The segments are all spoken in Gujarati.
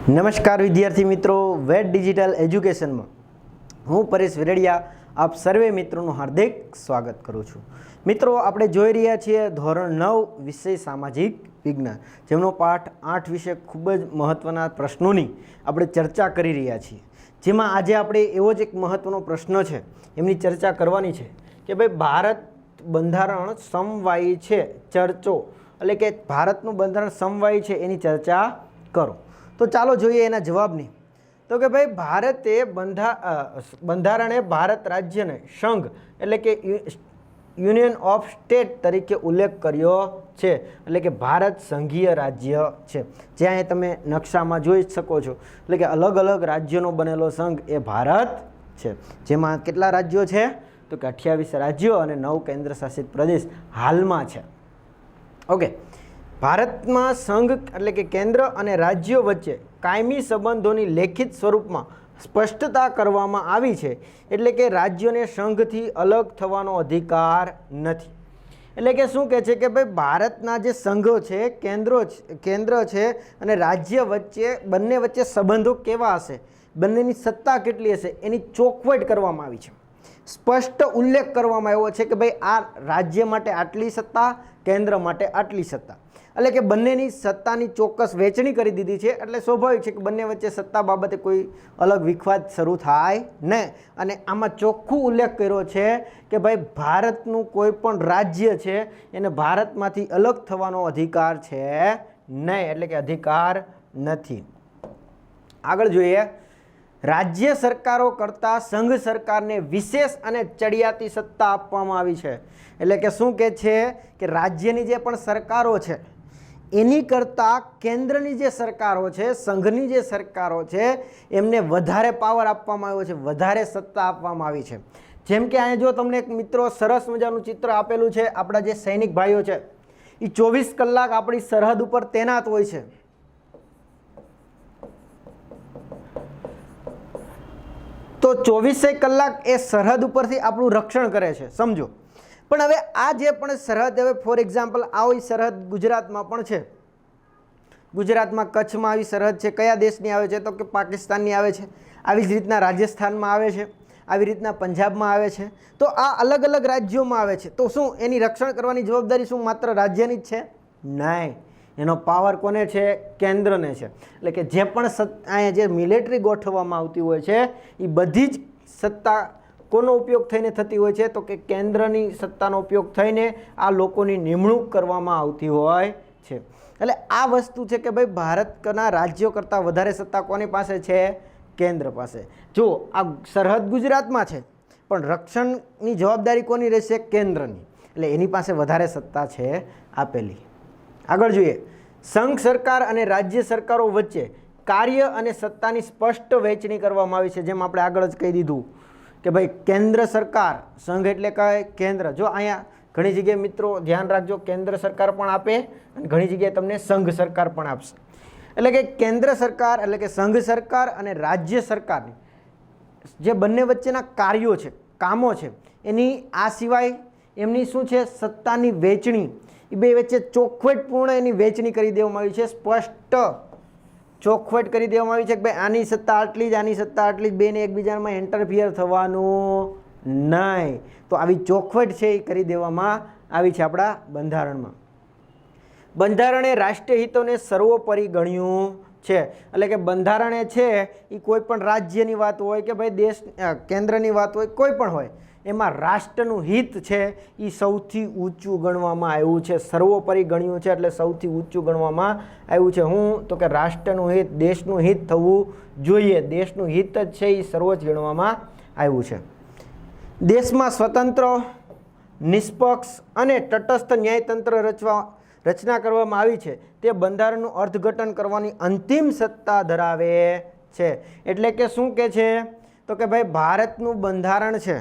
નમસ્કાર વિદ્યાર્થી મિત્રો, વેટ ડિજિટલ એજ્યુકેશનમાં હું પરેશ વિરડિયા આપ સર્વે મિત્રોનું હાર્દિક સ્વાગત કરું છું। મિત્રો, આપણે જોઈ રહ્યા છીએ ધોરણ 9 વિષય સામાજિક વિજ્ઞાન, જેમનો પાઠ 8 વિશે ખૂબ જ મહત્ત્વના પ્રશ્નોની આપણે ચર્ચા કરી રહ્યા છીએ। જેમાં આજે આપણે એવો જ એક મહત્ત્વનો પ્રશ્ન છે એમની ચર્ચા કરવાની છે કે ભાઈ ભારત બંધારણ સમવાયી છે, ચર્ચો એટલે કે ભારતનું બંધારણ સમવાયી છે એની ચર્ચા કરો। તો ચાલો જોઈએ એના જવાબની। તો કે ભાઈ ભારતે બંધારણે ભારત રાજ્યને સંઘ એટલે કે યુનિયન ઓફ સ્ટેટ તરીકે ઉલ્લેખ કર્યો છે, એટલે કે ભારત સંઘીય રાજ્ય છે। જ્યાં તમે નકશામાં જોઈ શકો છો, એટલે કે અલગ અલગ રાજ્યોનો બનેલો સંઘ એ ભારત છે। જેમાં કેટલા રાજ્યો છે? તો કે 28 રાજ્યો અને 9 કેન્દ્ર શાસિત પ્રદેશ હાલમાં છે। ઓકે, ભારતમાં સંઘ એટલે કે કેન્દ્ર અને રાજ્યો વચ્ચે કાયમી સંબંધોની લેખિત સ્વરૂપમાં સ્પષ્ટતા કરવામાં આવી છે, એટલે કે રાજ્યોને સંઘથી અલગ થવાનો અધિકાર નથી। એટલે કે શું કહે છે કે ભાઈ ભારતના જે સંઘો છે, કેન્દ્ર છે અને રાજ્ય વચ્ચે બંને વચ્ચે સંબંધો કેવા હશે, બંનેની સત્તા કેટલી હશે એની ચોખવટ કરવામાં આવી છે। સ્પષ્ટ ઉલ્લેખ કરવામાં આવ્યો છે કે ભાઈ આ રાજ્ય માટે આટલી સત્તા, કેન્દ્ર માટે આટલી સત્તા, એટલે કે બંનેની સત્તાની ચોક્કસ વહેંચણી કરી દીધી છે। એટલે સ્વાભાવિક છે કે બંને વચ્ચે સત્તા બાબતે કોઈ અલગ વિખવાદ શરૂ થાય નહીં। અને આમાં ચોખ્ખું ઉલ્લેખ કર્યો છે કે ભાઈ ભારતનું કોઈ પણ રાજ્ય છે એને ભારતમાંથી અલગ થવાનો અધિકાર છે નહીં, એટલે કે અધિકાર નથી। આગળ જોઈએ, રાજ્ય સરકારો કરતાં સંઘ સરકારને વિશેષ અને ચડિયાતી સત્તા આપવામાં આવી છે। એટલે કે શું કહે છે કે રાજ્યની જે પણ સરકારો છે એની કરતાં કેન્દ્રની જે સરકારો છે, સંઘની જે સરકારો છે એમને વધારે પાવર આપવામાં આવ્યો છે, વધારે સત્તા આપવામાં આવી છે। જેમ કે અહીંયા જો તમને એક મિત્રો સરસ મજાનું ચિત્ર આપેલું છે, આપણા જે સૈનિક ભાઈઓ છે એ 24 કલાક આપણી સરહદ ઉપર તૈનાત હોય છે। તો 24 કલાક એ સરહદ ઉપરથી આપણું રક્ષણ કરે છે, સમજો। પણ હવે આ જે પણ સરહદ, હવે ફોર એક્ઝામ્પલ આવી સરહદ ગુજરાતમાં પણ છે। ગુજરાતમાં કચ્છમાં આવી સરહદ છે, કયા દેશની આવે છે? તો કે પાકિસ્તાનની આવે છે। આવી જ રીતના રાજસ્થાનમાં આવે છે, આવી રીતના પંજાબમાં આવે છે। તો આ અલગ અલગ રાજ્યોમાં આવે છે। તો શું એની રક્ષણ કરવાની જવાબદારી શું માત્ર રાજ્યની જ છે? નહીં, એનો પાવર કોને છે? કેન્દ્રને છે। એટલે કે જે પણ અહીંયા જે મિલિટરી ગોઠવવામાં આવતી હોય છે એ બધી જ સત્તા કોનો ઉપયોગ થઈને થતી હોય છે? તો કે કેન્દ્રની સત્તાનો ઉપયોગ થઈને આ લોકોની નિમણૂક કરવામાં આવતી હોય છે। એટલે આ વસ્તુ છે કે ભાઈ ભારતના રાજ્યો કરતાં વધારે સત્તા કોની પાસે છે? કેન્દ્ર પાસે। જો આ સરહદ ગુજરાતમાં છે પણ રક્ષણની જવાબદારી કોની રહેશે? કેન્દ્રની, એટલે એની પાસે વધારે સત્તા છે આપેલી। આગળ જોઈએ, સંઘ સરકાર અને રાજ્ય સરકારો વચ્ચે કાર્ય અને સત્તાની સ્પષ્ટ વહેંચણી કરવામાં આવી છે। જેમ આપણે આગળ જ કહી દીધું કે ભાઈ કેન્દ્ર સરકાર, સંઘ એટલે કઈ? કેન્દ્ર। જો અહીંયા ઘણી જગ્યાએ મિત્રો ધ્યાન રાખજો, કેન્દ્ર સરકાર પણ આપે અને ઘણી જગ્યાએ તમને સંઘ સરકાર પણ આપશે। એટલે કે કેન્દ્ર સરકાર એટલે કે સંઘ સરકાર અને રાજ્ય સરકારની જે બંને વચ્ચેના કાર્યો છે, કામો છે, એની આ સિવાય એમની શું છે? સત્તાની વહેંચણી, એ બે વચ્ચે ચોખવટપૂર્ણ એની વહેંચણી કરી દેવામાં આવી છે। સ્પષ્ટ ચોખવટ કરી દેવામાં આવી છે કે ભાઈ આની સત્તા આટલી જ, આની સત્તા આટલી જ, બેને એકબીજામાં ઇન્ટરફિયર થવાનું નહીં। તો આવી ચોખવટ છે એ કરી દેવામાં આવી છે આપણા બંધારણમાં। બંધારણે રાષ્ટ્રીય હિતોને સર્વોપરી ગણ્યું છે। એટલે કે બંધારણે છે એ કોઈ પણ રાજ્યની વાત હોય કે ભાઈ દેશ કેન્દ્રની વાત હોય, કોઈ પણ હોય, એમાં રાષ્ટ્રનું હિત છે એ સૌથી ઊંચું ગણવામાં આવ્યું છે। સર્વોપરી ગણ્યું છે એટલે સૌથી ઊંચું ગણવામાં આવ્યું છે। હું તો કે રાષ્ટ્રનું હિત, દેશનું હિત થવું જોઈએ, દેશનું હિત જ છે એ સર્વોચ્ચ ગણવામાં આવ્યું છે। દેશમાં સ્વતંત્ર, નિષ્પક્ષ અને તટસ્થ ન્યાયતંત્ર રચના કરવામાં આવી છે। તે બંધારણનું અર્થઘટન કરવાની અંતિમ સત્તા ધરાવે છે। એટલે કે શું કહે છે? તો કે ભાઈ ભારતનું બંધારણ છે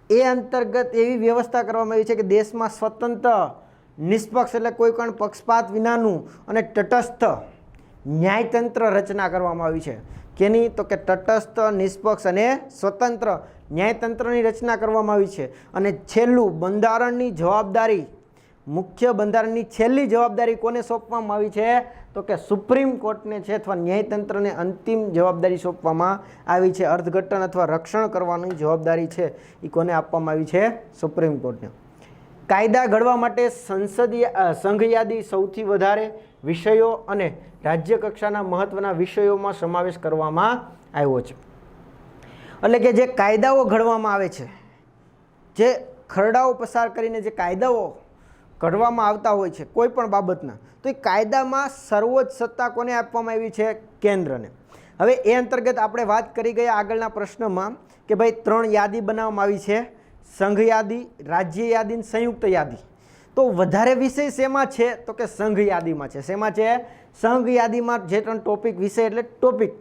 એ અંતર્ગત એવી વ્યવસ્થા કરવામાં આવી છે કે દેશમાં સ્વતંત્ર, નિષ્પક્ષ એટલે કોઈ પણ પક્ષપાત વિનાનું અને તટસ્થ ન્યાયતંત્ર રચના કરવામાં આવી છે। કેની? તો કે તટસ્થ, નિષ્પક્ષ અને સ્વતંત્ર ન્યાયતંત્રની રચના કરવામાં આવી છે। અને છેલ્લું, બંધારણની જવાબદારી, મુખ્ય બંધારણની છેલ્લી જવાબદારી કોને સોંપવામાં આવી છે? તો કે સુપ્રીમ કોર્ટને છે અથવા ન્યાયતંત્રને અંતિમ જવાબદારી સોંપવામાં આવી છે. અર્થઘટન અથવા રક્ષણ કરવાની જવાબદારી છે એ કોને આપવામાં આવી છે? સુપ્રીમ કોર્ટને. કાયદા ઘડવા માટે સંઘ યાદી સૌથી વધારે વિષયો અને રાજ્ય કક્ષાના મહત્વના વિષયોમાં સમાવેશ કરવામાં આવ્યો છે. એટલે કે જે કાયદાઓ ઘડવામાં આવે છે, જે ખરડાઓ પસાર કરીને જે કાયદાઓ ઘડવામાં આવતા હોય છે કોઈ પણ બાબતના, તો એ કાયદામાં સર્વોચ્ચ સત્તા કોને આપવામાં આવી છે? કેન્દ્રને. હવે એ અંતર્ગત આપણે વાત કરી ગયા આગળના પ્રશ્નમાં કે ભાઈ 3 યાદી બનાવવામાં આવી છે, સંઘ યાદી, રાજ્ય યાદી અને સંયુક્ત યાદી. તો વધારે વિષય શેમાં છે? તો કે સંઘ યાદીમાં છે. શેમાં છે? સંઘ યાદીમાં જે 3 ટોપિક, વિષય એટલે ટોપિક,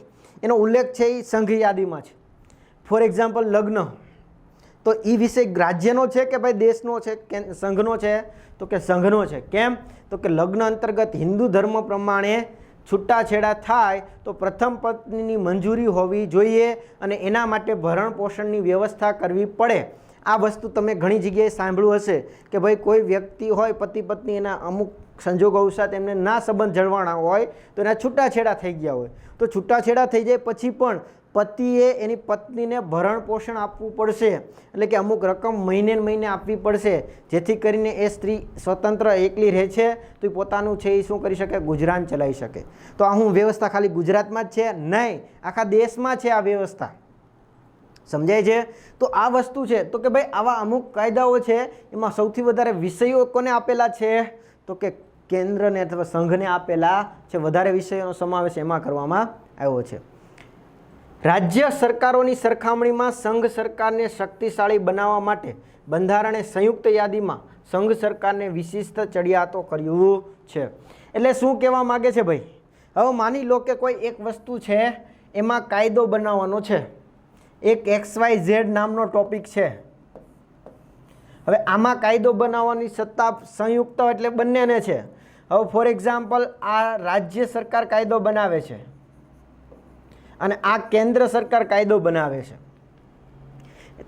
એનો ઉલ્લેખ છે એ સંઘ યાદીમાં છે. ફોર એક્ઝામ્પલ લગ્ન, તો એ વિષય રાજ્યનો છે કે ભાઈ દેશનો છે, સંઘનો છે? તો કે સંઘનો છે. કેમ? તો કે લગ્ન અંતર્ગત હિન્દુ ધર્મ પ્રમાણે છૂટાછેડા થાય તો પ્રથમ પત્નીની મંજૂરી હોવી જોઈએ અને એના માટે ભરણ પોષણની વ્યવસ્થા કરવી પડે. આ વસ્તુ તમે ઘણી જગ્યાએ સાંભળ્યું હશે કે ભાઈ કોઈ વ્યક્તિ હોય, પતિ પત્ની, એના અમુક સંજોગો અવસાત એમને ના સંબંધ જળવાના હોય તો એના છૂટાછેડા થઈ ગયા હોય, તો છૂટાછેડા થઈ જાય પછી પણ પતિએ એની પત્નીને ભરણ પોષણ આપવું પડશે. એટલે કે અમુક રકમ મહિને મહિને આપવી પડશે, જેથી કરીને એ સ્ત્રી સ્વતંત્ર એકલી રહે છે તો એ પોતાનું છે એ શું કરી શકે? ગુજરાન ચલાવી શકે. તો આ હું વ્યવસ્થા ખાલી ગુજરાતમાં જ છે? નહીં, આખા દેશમાં છે આ વ્યવસ્થા. સમજાય છે? તો આ વસ્તુ છે. તો કે ભાઈ આવા અમુક કાયદાઓ છે, એમાં સૌથી વધારે વિષયો કોને આપેલા છે? તો કે કેન્દ્રને અથવા સંઘને આપેલા છે. વધારે વિષયોનો સમાવેશ એમાં કરવામાં આવ્યો છે. રાજ્ય સરકારોની સરખામણીમાં સંઘ સરકારને શક્તિશાળી બનાવવા માટે બંધારણે સંયુક્ત યાદીમાં સંઘ સરકારને વિશિષ્ટ ચડિયાતો કર્યું છે. એટલે શું કહેવા માગે છે ભાઈ? હવે માની લો કે કોઈ એક વસ્તુ છે, એમાં કાયદો બનાવવાનો છે, એક XYZ નામનો ટોપિક છે. હવે આમાં કાયદો બનાવવાની સત્તા સંયુક્ત એટલે બંનેને છે. હવે ફોર એક્ઝામ્પલ આ રાજ્ય સરકાર કાયદો બનાવે છે અને આ કેન્દ્ર સરકાર કાયદો બનાવે છે.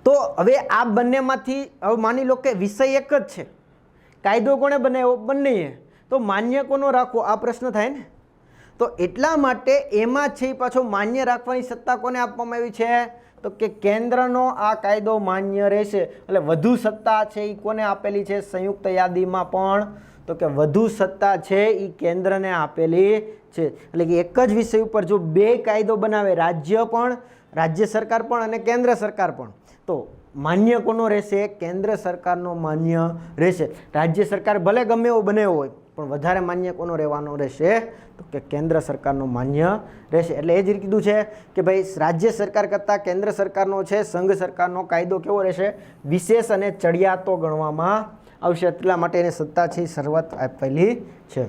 તો હવે આ બંનેમાંથી હવે માની લો કે વિષય એક જ છે, કાયદો કોણે બનાવ્યો? બંનેએ. તો માન્ય કોનો રાખવો? આ પ્રશ્ન થાય ને. તો એટલા માટે એમાં છે પાછો માન્ય રાખવાની સત્તા કોને આપવામાં આવી છે? તો કે કેન્દ્રનો આ કાયદો માન્ય રહેશે. એટલે વધુ સત્તા છે એ કોને આપેલી છે? સંયુક્ત યાદીમાં પણ તો કે વધુ સત્તા છે એ કેન્દ્રને આપેલી છે. એટલે કે એક જ વિષય ઉપર જો બે કાયદો બનાવે, રાજ્ય સરકાર પણ અને કેન્દ્ર સરકાર પણ, તો માન્ય કોનો રહેશે? કેન્દ્ર સરકારનો માન્ય રહેશે. રાજ્ય સરકાર ભલે ગમે એવો બનાવ્યો હોય પણ વધારે માન્ય કોનો રહેવાનો રહેશે? તો કે કેન્દ્ર સરકારનો માન્ય રહેશે. એટલે એ જ કીધું છે કે ભાઈ રાજ્ય સરકાર કરતાં કેન્દ્ર સરકારનો છે સંઘ સરકારનો કાયદો કેવો રહેશે? વિશેષ અને ચડિયાતો ગણવામાં આવશે. એટલા માટે એને સત્તા છે શરૂઆત આપેલી છે.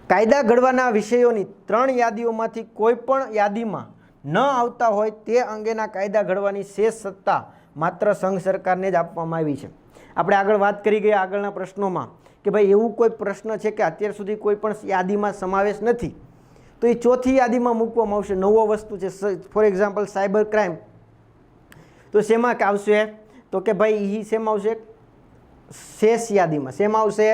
કાયદા ઘડવાના વિષયોની 3 યાદીઓમાંથી કોઈ પણ યાદીમાં ન આવતા હોય તે અંગેના કાયદા ઘડવાની શેષ સત્તા માત્ર સંઘ સરકારને જ આપવામાં આવી છે. આપણે આગળ વાત કરી ગયા આગળના પ્રશ્નોમાં કે ભાઈ એવું કોઈ પ્રશ્ન છે કે અત્યાર સુધી કોઈ પણ યાદીમાં સમાવેશ નથી, તો એ ચોથી યાદીમાં મૂકવામાં આવશે. નવો વસ્તુ છે. ફોર એક્ઝામ્પલ સાયબર ક્રાઇમ, તો શેમાં આવશે? તો કે ભાઈ એ શેમાં આવશે? શેષ યાદીમાં. શેમાં આવશે?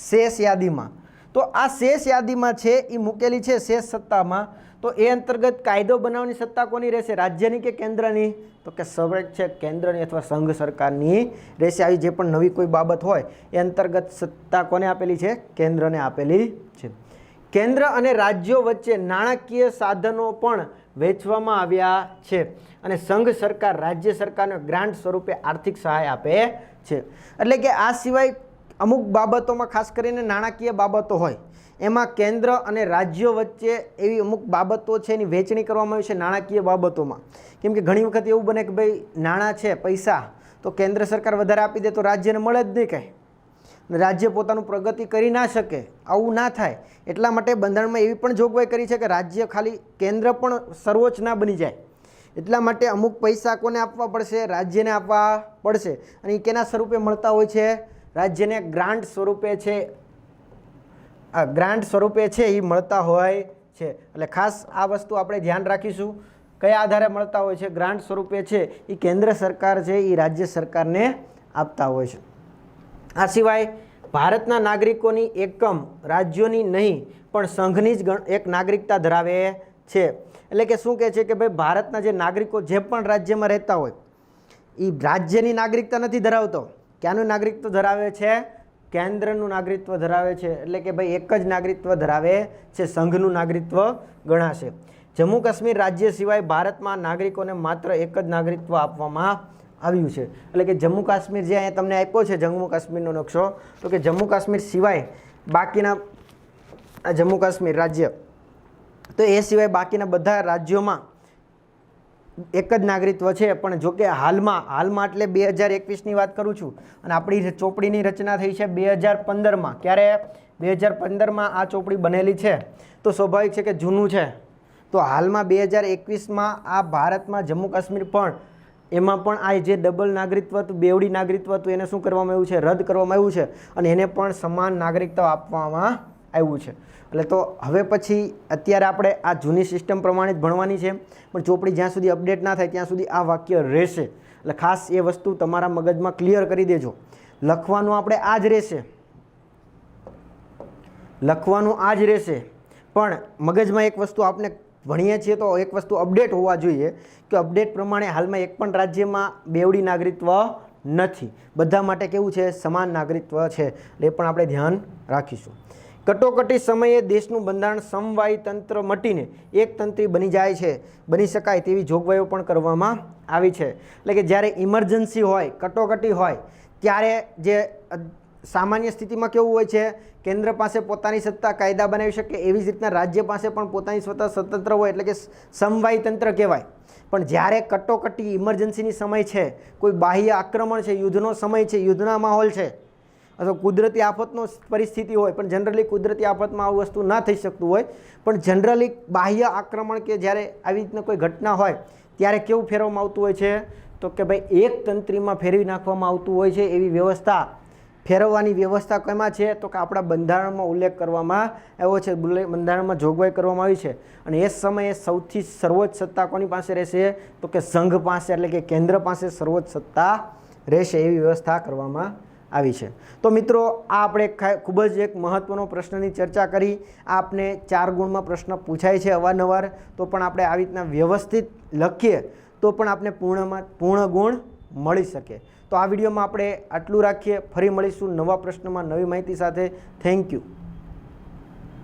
શેષ યાદીમાં. તો આ શેષ યાદીમાં છે એ મૂકેલી છે શેષ સત્તામાં. તો એ અંતર્ગત કાયદો બનાવવાની સત્તા કોની રહેશે? રાજ્યની કે કેન્દ્રની? તો કે સવરેક છે કેન્દ્રની અથવા સંઘ સરકારની રહેશે. આવી જે પણ નવી કોઈ બાબત હોય એ અંતર્ગત સત્તા કોને આપેલી છે? કેન્દ્રને આપેલી છે. કેન્દ્ર અને રાજ્યો વચ્ચે નાણાકીય સાધનો પણ વહેંચવામાં આવ્યા છે અને સંઘ સરકાર રાજ્ય સરકારને ગ્રાન્ટ સ્વરૂપે આર્થિક સહાય આપે છે. એટલે કે આ સિવાય અમુક બાબતોમાં ખાસ કરીને નાણાકીય બાબતો હોય એમાં કેન્દ્ર અને રાજ્યો વચ્ચે એવી અમુક બાબતો છે એની વહેંચણી કરવામાં આવી છે નાણાકીય બાબતોમાં. કેમ કે ઘણી વખત એવું બને કે ભાઈ નાણાં છે, પૈસા, તો કેન્દ્ર સરકાર વધારે આપી દે તો રાજ્યને મળે જ નહીં કાંઈ, રાજ્ય પોતાનું પ્રગતિ કરી ના શકે. આવું ના થાય એટલા માટે બંધારણમાં એવી પણ જોગવાઈ કરી છે કે રાજ્ય ખાલી કેન્દ્ર પણ સર્વોચ્ચ ના બની જાય. એટલા માટે અમુક પૈસા કોને આપવા પડશે? રાજ્યને આપવા પડશે. અને એ કેના સ્વરૂપે મળતા હોય છે? રાજ્યને ગ્રાન્ટ સ્વરૂપે છે. આ ગ્રાન્ટ સ્વરૂપે છે એ મળતા હોય છે. એટલે ખાસ આ વસ્તુ આપણે ધ્યાન રાખીશું. કયા આધારે મળતા હોય છે? ગ્રાન્ટ સ્વરૂપે છે એ કેન્દ્ર સરકાર છે એ રાજ્ય સરકારને આપતા હોય છે. આ સિવાય ભારતના નાગરિકોની એકમ રાજ્યોની નહીં પણ સંઘની જ એક નાગરિકતા ધરાવે છે. એટલે કે શું કહે છે કે ભાઈ ભારતના જે નાગરિકો જે પણ રાજ્યમાં રહેતા હોય એ રાજ્યની નાગરિકતા નથી ધરાવતો. ક્યાંનું નાગરિકત્વ ધરાવે છે? કેન્દ્રનું નાગરિકત્વ ધરાવે છે. એટલે કે ભાઈ એક જ નાગરિકત્વ ધરાવે છે, સંઘનું નાગરિકત્વ ગણાશે. જમ્મુ કાશ્મીર રાજ્ય સિવાય ભારતમાં નાગરિકોને માત્ર એક જ નાગરિકત્વ આપવામાં આવ્યું છે. એટલે કે જમ્મુ કાશ્મીર જે અહીંયા તમને આપ્યો છે જમ્મુ કાશ્મીરનો નકશો, તો કે જમ્મુ કાશ્મીર સિવાય બાકીના આ જમ્મુ કાશ્મીર રાજ્ય, તો એ સિવાય બાકીના બધા રાજ્યોમાં એક જ નાગરિકત્વ છે. પણ જો કે હાલમાં એટલે 2021ની વાત કરું છું અને આપણી ચોપડીની રચના થઈ છે 2015માં. ક્યારે? 2015માં આ ચોપડી બનેલી છે, તો સ્વાભાવિક છે કે જૂનું છે. તો હાલમાં 2021માં આ ભારતમાં જમ્મુ કાશ્મીર પણ એમાં પણ આ જે ડબલ નાગરિકત્વ હતું, બેવડી નાગરિકત્વ હતું, એને શું કરવામાં આવ્યું છે? રદ કરવામાં આવ્યું છે અને એને પણ સમાન નાગરિકત્વ આપવામાં આવ્યું છે. એટલે તો હવે પછી અત્યારે આપણે આ જૂની સિસ્ટમ પ્રમાણે જ ભણવાની છે, પણ ચોપડી જ્યાં સુધી અપડેટ ના થાય ત્યાં સુધી આ વાક્ય રહેશે. એટલે ખાસ એ વસ્તુ તમારા મગજમાં ક્લિયર કરી દેજો. લખવાનું આપણે આ જ રહેશે, લખવાનું આ જ રહેશે, પણ મગજમાં એક વસ્તુ આપણે ભણીએ છીએ તો એક વસ્તુ અપડેટ હોવા જોઈએ કે અપડેટ પ્રમાણે હાલમાં એક પણ રાજ્યમાં બેવડી નાગરિકત્વ નથી, બધા માટે કેવું છે? સમાન નાગરિકત્વ છે. એ પણ આપણે ધ્યાન રાખીશું. કટોકટી સમયે દેશનું બંધારણ સમવાયી તંત્ર મટીને એક તંત્રી બની શકાય તેવી જોગવાઈઓ પણ કરવામાં આવી છે. એટલે કે જ્યારે ઇમરજન્સી હોય, કટોકટી હોય, ત્યારે જે સામાન્ય સ્થિતિમાં કેવું હોય છે? કેન્દ્ર પાસે પોતાની સત્તા કાયદા બનાવી શકે, એવી જ રીતના રાજ્ય પાસે પણ પોતાની સત્તા સ્વતંત્ર હોય, એટલે કે સમવાયી તંત્ર કહેવાય. પણ જ્યારે કટોકટી ઇમરજન્સીની સમય છે, કોઈ બાહ્ય આક્રમણ છે, યુદ્ધનો સમય છે, યુદ્ધના માહોલ છે, અથવા કુદરતી આફતનો પરિસ્થિતિ હોય, પણ જનરલી કુદરતી આફતમાં આવું વસ્તુ ના થઈ શકતું હોય, પણ જનરલી બાહ્ય આક્રમણ કે જ્યારે આવી રીતના કોઈ ઘટના હોય ત્યારે કેવું ફેરવવામાં આવતું હોય છે? તો કે ભાઈ એક તંત્રીમાં ફેરવી નાખવામાં આવતું હોય છે. એવી વ્યવસ્થા, ફેરવવાની વ્યવસ્થા કેમાં છે? તો કે આપણા બંધારણમાં ઉલ્લેખ કરવામાં આવ્યો છે, બંધારણમાં જોગવાઈ કરવામાં આવી છે. અને એ સમયે સૌથી સર્વોચ્ચ સત્તા કોની પાસે રહેશે? તો કે સંઘ પાસે, એટલે કે કેન્દ્ર પાસે સર્વોચ્ચ સત્તા રહેશે, એવી વ્યવસ્થા કરવામાં આવી છે. તો મિત્રો આ આપણે ખૂબ જ એક મહત્વનો પ્રશ્નની ચર્ચા કરી. આપને 4 ગુણમાં પ્રશ્ન પૂછાય છે અવારનવાર, તો પણ આપણે આવી રીતના વ્યવસ્થિત લખીએ તો પણ આપણે પૂર્ણ ગુણ મળી શકે. તો આ વિડીયોમાં આપણે આટલું રાખીએ. ફરી મળીશું નવા પ્રશ્નમાં નવી માહિતી સાથે. Thank you.